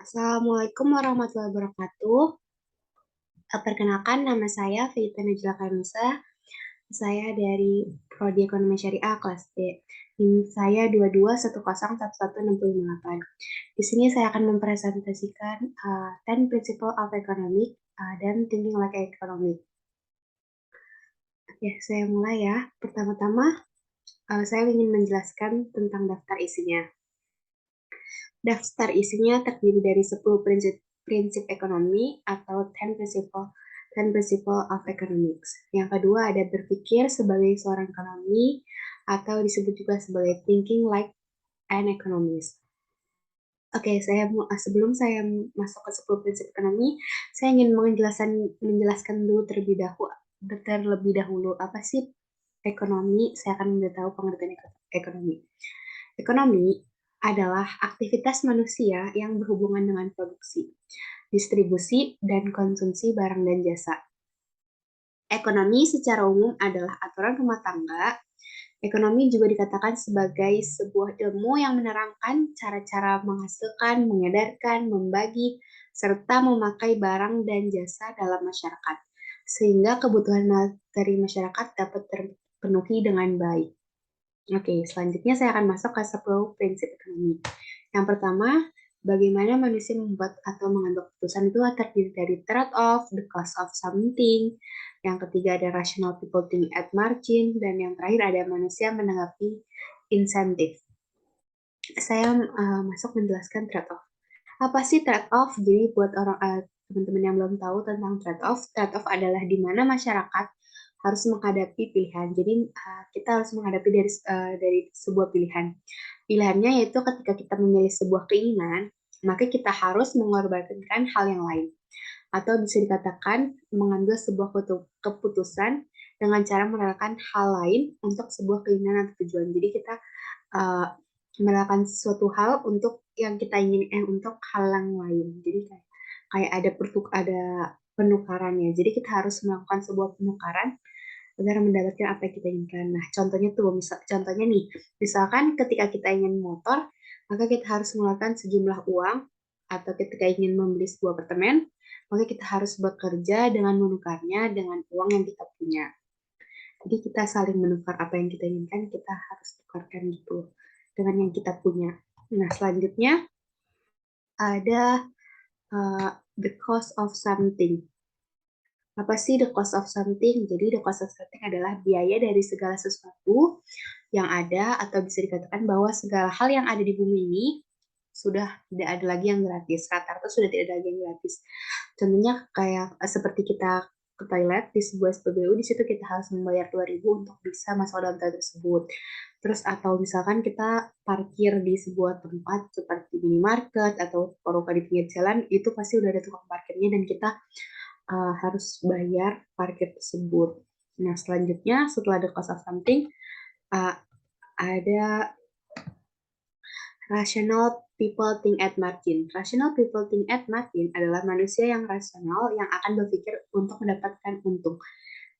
Assalamualaikum warahmatullahi wabarakatuh. Perkenalkan, nama saya Vita Najla Kanusa. Saya dari Prodi Ekonomi Syariah kelas D. NIM saya 2210116168. Di sini saya akan mempresentasikan 10 Principle of Economic dan Thinking Like Economic. Oke, saya mulai ya. Pertama-tama, saya ingin menjelaskan tentang daftar isinya. Daftar isinya terdiri dari 10 prinsip ekonomi atau 10 principle of economics. Yang kedua ada berpikir sebagai seorang ekonomi atau disebut juga sebagai thinking like an economist. Oke, sebelum saya masuk ke 10 prinsip ekonomi, saya ingin menjelaskan dulu terlebih dahulu apa sih ekonomi. Saya akan memberitahu pengertian ekonomi. Ekonomi adalah aktivitas manusia yang berhubungan dengan produksi, distribusi, dan konsumsi barang dan jasa. Ekonomi secara umum adalah aturan rumah tangga. Ekonomi juga dikatakan sebagai sebuah ilmu yang menerangkan cara-cara menghasilkan, mengedarkan, membagi, serta memakai barang dan jasa dalam masyarakat, sehingga kebutuhan materi masyarakat dapat terpenuhi dengan baik. Oke, selanjutnya saya akan masuk ke 10 prinsip ekonomi. Yang pertama, bagaimana manusia membuat atau mengambil keputusan itu terdiri dari trade-off, the cost of something. Yang ketiga ada rational people think at margin. Dan yang terakhir ada manusia menanggapi insentif. Saya masuk menjelaskan trade-off. Apa sih trade-off? Jadi buat teman-teman yang belum tahu tentang trade-off adalah di mana masyarakat harus menghadapi pilihan. Jadi kita harus menghadapi dari sebuah pilihan. Pilihannya yaitu ketika kita memilih sebuah keinginan, maka kita harus mengorbankan hal yang lain. Atau bisa dikatakan mengambil sebuah keputusan dengan cara merelakan hal lain untuk sebuah keinginan atau tujuan. Jadi kita uh, melakukan sesuatu hal untuk yang kita ingin untuk hal yang lain. Jadi kayak ada penukarannya. Jadi kita harus melakukan sebuah penukaran agar mendapatkan apa yang kita inginkan. Nah, contohnya nih, misalkan ketika kita ingin motor, maka kita harus mengeluarkan sejumlah uang, atau ketika ingin membeli sebuah apartemen, maka kita harus bekerja dengan menukarnya dengan uang yang kita punya. Jadi kita saling menukar apa yang kita inginkan, kita harus tukarkan gitu dengan yang kita punya. Nah, selanjutnya ada the cost of something. Apa sih the cost of something? Jadi the cost of something adalah biaya dari segala sesuatu yang ada, atau bisa dikatakan bahwa segala hal yang ada di bumi ini sudah tidak ada lagi yang gratis. Rata-rata sudah tidak ada lagi yang gratis. Contohnya kayak seperti kita ke toilet di sebuah SPBU, di situ kita harus membayar 2.000 untuk bisa masuk dalam toilet tersebut. Terus atau misalkan kita parkir di sebuah tempat seperti minimarket atau toko di pinggir jalan, itu pasti udah ada tukang parkirnya dan kita harus bayar parkir tersebut. Nah, selanjutnya setelah the cost of something, uh, ada rational people think at margin. Rational people think at margin adalah manusia yang rasional yang akan berpikir untuk mendapatkan untung.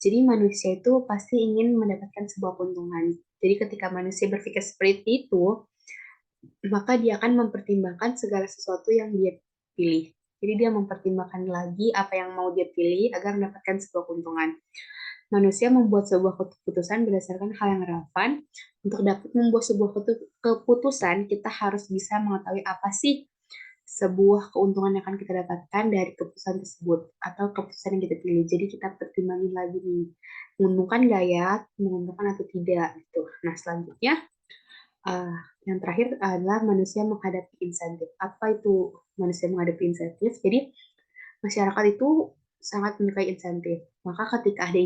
Jadi manusia itu pasti ingin mendapatkan sebuah keuntungan. Jadi ketika manusia berpikir seperti itu, maka dia akan mempertimbangkan segala sesuatu yang dia pilih. Jadi dia mempertimbangkan lagi apa yang mau dia pilih agar mendapatkan sebuah keuntungan. Manusia membuat sebuah keputusan berdasarkan hal yang relevan. Untuk dapat membuat sebuah keputusan, kita harus bisa mengetahui apa sih sebuah keuntungan yang akan kita dapatkan dari keputusan tersebut atau keputusan yang kita pilih. Jadi kita pertimbangin lagi nih, menguntungkan nggak ya, menguntungkan atau tidak gitu. Nah, selanjutnya uh, yang terakhir adalah manusia menghadapi insentif. Apa itu manusia menghadapi insentif? Jadi masyarakat itu sangat menyukai insentif. Maka ketika ada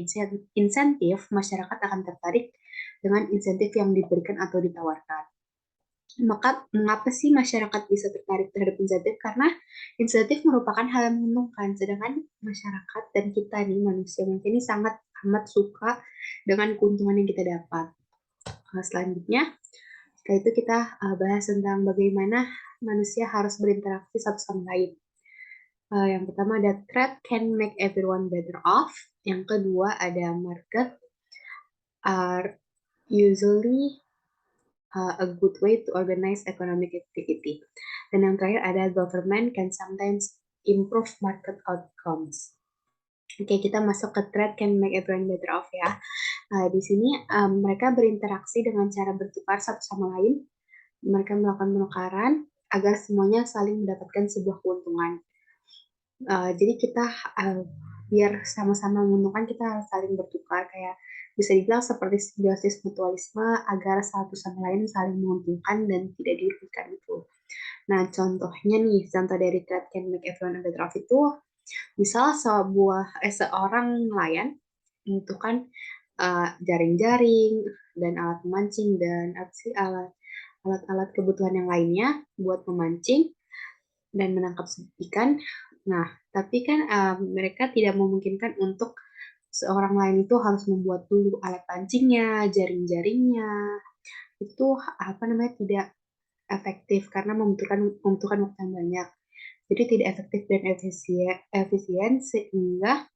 insentif, masyarakat akan tertarik dengan insentif yang diberikan atau ditawarkan. Maka mengapa sih masyarakat bisa tertarik terhadap insentif? Karena insentif merupakan hal yang menguntungkan, sedangkan masyarakat dan kita nih manusia ini sangat amat suka dengan keuntungan yang kita dapat. Selanjutnya, setelah itu kita bahas tentang bagaimana manusia harus berinteraksi satu sama lain. Yang pertama ada trade can make everyone better off. Yang kedua ada market are usually a good way to organize economic activity. Dan yang terakhir ada government can sometimes improve market outcomes. Oke, kita masuk ke trade can make everyone better off ya. Di sini mereka berinteraksi dengan cara bertukar satu sama lain. Mereka melakukan penukaran agar semuanya saling mendapatkan sebuah keuntungan. Jadi kita biar sama-sama menguntungkan kita harus saling bertukar, kayak bisa dibilang seperti simbiosis mutualisme agar satu sama lain saling menguntungkan dan tidak dirugikan itu. Nah, contohnya nih, contoh dari trade can make everyone better off itu, misal seorang nelayan membutuhkan jaring-jaring dan alat memancing dan alat-alat kebutuhan yang lainnya buat memancing dan menangkap ikan. Nah, tapi kan mereka tidak memungkinkan untuk seorang lain itu harus membuat dulu alat pancingnya, jaring-jaringnya. Itu apa namanya tidak efektif karena membutuhkan waktu yang banyak. Jadi tidak efektif dan efisien sehingga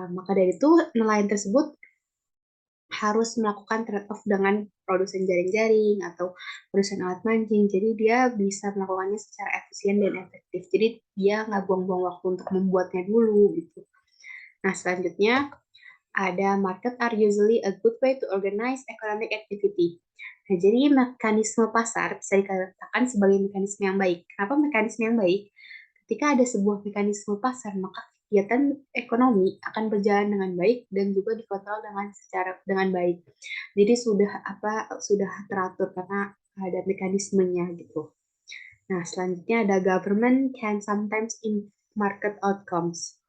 maka dari itu nelayan tersebut harus melakukan trade-off dengan produsen jaring-jaring atau produsen alat mancing. Jadi dia bisa melakukannya secara efisien dan efektif. Jadi dia nggak buang-buang waktu untuk membuatnya dulu gitu. Nah, selanjutnya ada market are usually a good way to organize economic activity. Nah, jadi mekanisme pasar bisa dikatakan sebagai mekanisme yang baik. Kenapa mekanisme yang baik? Ketika ada sebuah mekanisme pasar, maka kegiatan ekonomi akan berjalan dengan baik dan juga dikontrol dengan baik. Jadi sudah teratur karena ada mekanismenya gitu. Nah, selanjutnya ada government can sometimes in market outcomes.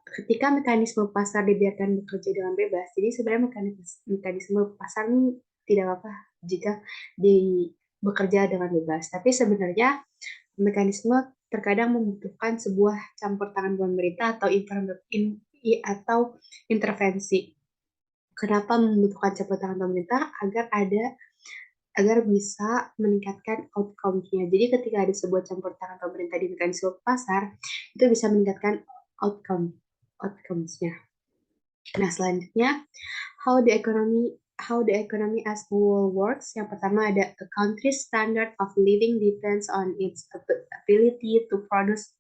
Ketika mekanisme pasar dibiarkan bekerja dengan bebas, jadi sebenarnya mekanisme pasar ini tidak apa jika bekerja dengan bebas. Tapi sebenarnya mekanisme terkadang membutuhkan sebuah campur tangan pemerintah atau intervensi. Kenapa membutuhkan campur tangan pemerintah? Agar bisa meningkatkan outcome-nya. Jadi ketika ada sebuah campur tangan pemerintah di mekanisme pasar, itu bisa meningkatkan outcomes-nya. Nah, selanjutnya how the economy as a whole works. Yang pertama ada a country's standard of living depends on its ability to produce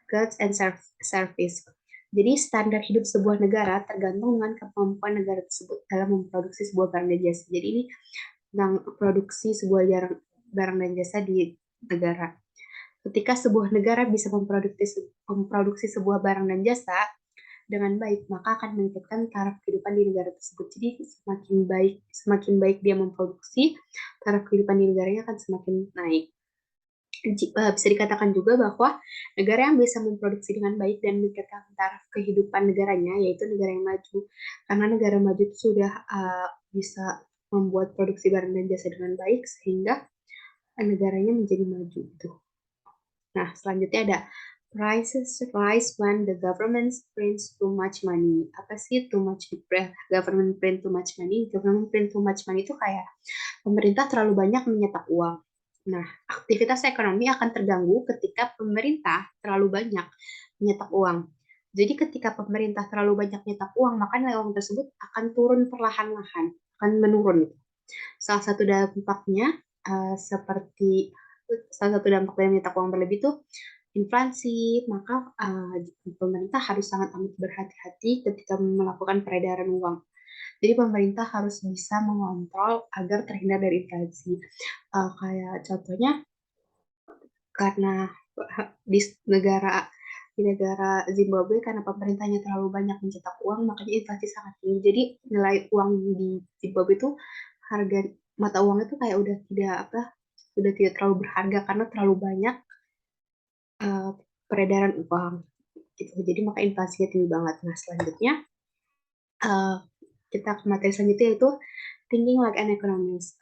goods and service. Jadi standar hidup sebuah negara tergantung dengan kemampuan negara tersebut dalam memproduksi sebuah barang dan jasa. Jadi ini tentang produksi sebuah barang dan jasa di negara. Ketika sebuah negara bisa memproduksi sebuah barang dan jasa dengan baik, maka akan meningkatkan taraf kehidupan di negara tersebut. Jadi semakin baik dia memproduksi, taraf kehidupan di negaranya akan semakin naik. Bisa dikatakan juga bahwa negara yang bisa memproduksi dengan baik dan meningkatkan taraf kehidupan negaranya, yaitu negara yang maju. Karena negara maju itu sudah bisa membuat produksi barang dan jasa dengan baik, sehingga negaranya menjadi maju. Gitu. Nah, selanjutnya ada prices rise when the government prints too much money. Apa sih government print too much money? Government print too much money itu kayak pemerintah terlalu banyak menyetak uang. Nah, aktivitas ekonomi akan terganggu ketika pemerintah terlalu banyak menyetak uang. Jadi ketika pemerintah terlalu banyak menyetak uang, maka nilai uang tersebut akan turun perlahan-lahan, akan menurun. Salah satu dampaknya salah satu dampak dari menyetak uang berlebih itu inflasi, maka pemerintah harus sangat amat berhati-hati ketika melakukan peredaran uang. Jadi pemerintah harus bisa mengontrol agar terhindar dari inflasi. Kayak contohnya karena di negara Zimbabwe karena pemerintahnya terlalu banyak mencetak uang, makanya inflasi sangat tinggi. Jadi nilai uang di Zimbabwe itu harga mata uang itu kayak sudah tidak terlalu berharga karena terlalu banyak peredaran uang gitu. Jadi maka inflasinya tinggi banget. Nah, selanjutnya kita ke materi selanjutnya yaitu thinking like an economist.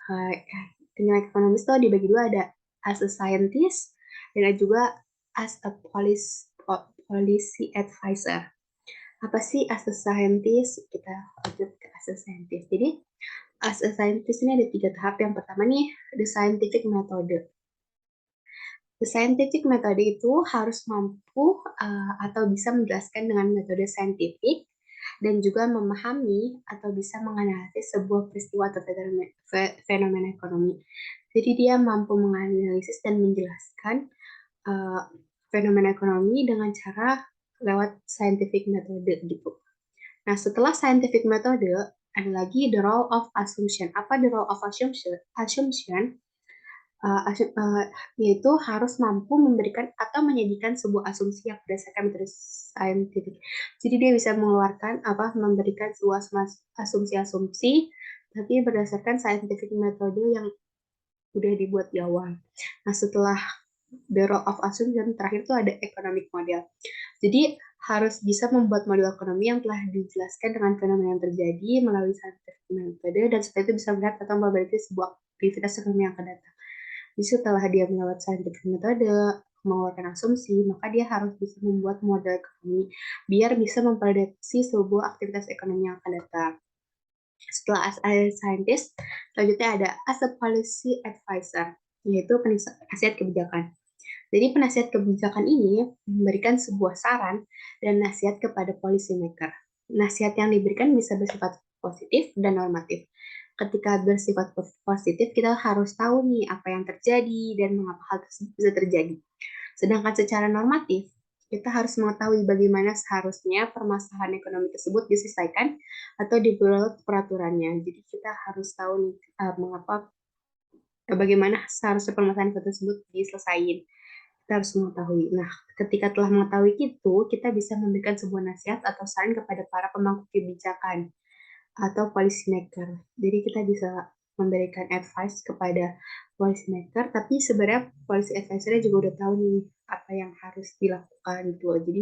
Thinking like economist itu dibagi dua, ada as a scientist dan ada juga as a policy advisor. Apa sih as a scientist? Kita lanjut ke as a scientist. Jadi as a scientist ini ada 3 tahap. Yang pertama nih, the scientific method. The scientific method itu harus mampu atau bisa menjelaskan dengan metode saintifik dan juga memahami atau bisa menganalisis sebuah peristiwa atau fenomena ekonomi. Jadi dia mampu menganalisis dan menjelaskan uh, fenomena ekonomi dengan cara lewat scientific metode gitu. Nah, setelah scientific metode, ada lagi the role of assumption. Apa the role of assumption? Assumption yaitu harus mampu memberikan atau menyajikan sebuah asumsi yang berdasarkan metode saintifik. Jadi dia bisa mengeluarkan memberikan sebuah asumsi-asumsi tapi berdasarkan scientific metode yang udah dibuat di awal. Nah, setelah the role of assumption terakhir itu ada economic model. Jadi harus bisa membuat model ekonomi yang telah dijelaskan dengan fenomena yang terjadi melalui scientific metode dan setelah itu bisa melihat atau memperbaiki sebuah aktivitas ekonomi yang akan datang. Jadi setelah dia melewati scientific metode, mengeluarkan asumsi, maka dia harus bisa membuat model ekonomi biar bisa memprediksi sebuah aktivitas ekonomi yang akan datang. Setelah as a scientist, selanjutnya ada as a policy advisor, yaitu penasihat kebijakan. Jadi penasihat kebijakan ini memberikan sebuah saran dan nasihat kepada policy maker. Nasihat yang diberikan bisa bersifat positif dan normatif. Ketika bersifat positif, kita harus tahu nih apa yang terjadi dan mengapa hal tersebut bisa terjadi. Sedangkan secara normatif, kita harus mengetahui bagaimana seharusnya permasalahan ekonomi tersebut diselesaikan atau dibuat peraturannya. Jadi kita harus tahu nih mengapa bagaimana seharusnya permasalahan tersebut diselesaikan. Kita harus mengetahui. Nah, ketika telah mengetahui itu, kita bisa memberikan sebuah nasihat atau saran kepada para pemangku kebijakan atau policy maker. Jadi kita bisa memberikan advice kepada policy maker, tapi sebenarnya policy advisor juga udah tahu nih apa yang harus dilakukan gitu loh. Jadi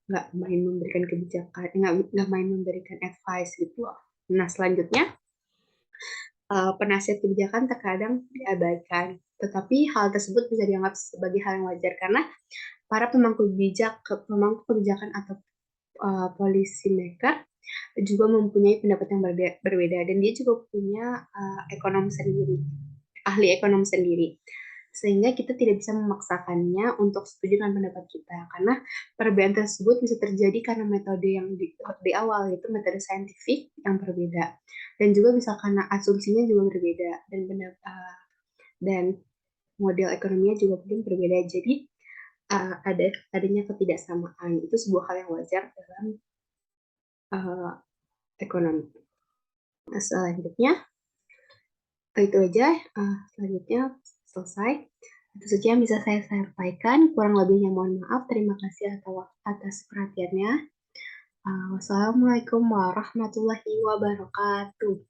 nggak main memberikan kebijakan, nggak main memberikan advice gitu loh. Nah, selanjutnya penasihat kebijakan terkadang diabaikan, tetapi hal tersebut bisa dianggap sebagai hal yang wajar karena para pemangku kebijakan atau policy maker juga mempunyai pendapat yang berbeda dan dia juga punya ekonom sendiri, ahli ekonom sendiri. Sehingga kita tidak bisa memaksakannya untuk setuju dengan pendapat kita karena perbedaan tersebut bisa terjadi karena metode yang di awal yaitu metode saintifik yang berbeda dan juga bisa karena asumsinya juga berbeda dan dan model ekonominya juga mungkin berbeda. Jadi adanya ketidaksamaan itu sebuah hal yang wajar dalam uh, ekonomi. Nah, selanjutnya itu aja. Selanjutnya selesai. Itu saja yang bisa saya sampaikan. Kurang lebihnya mohon maaf. Terima kasih atas perhatiannya. Wassalamualaikum warahmatullahi wabarakatuh.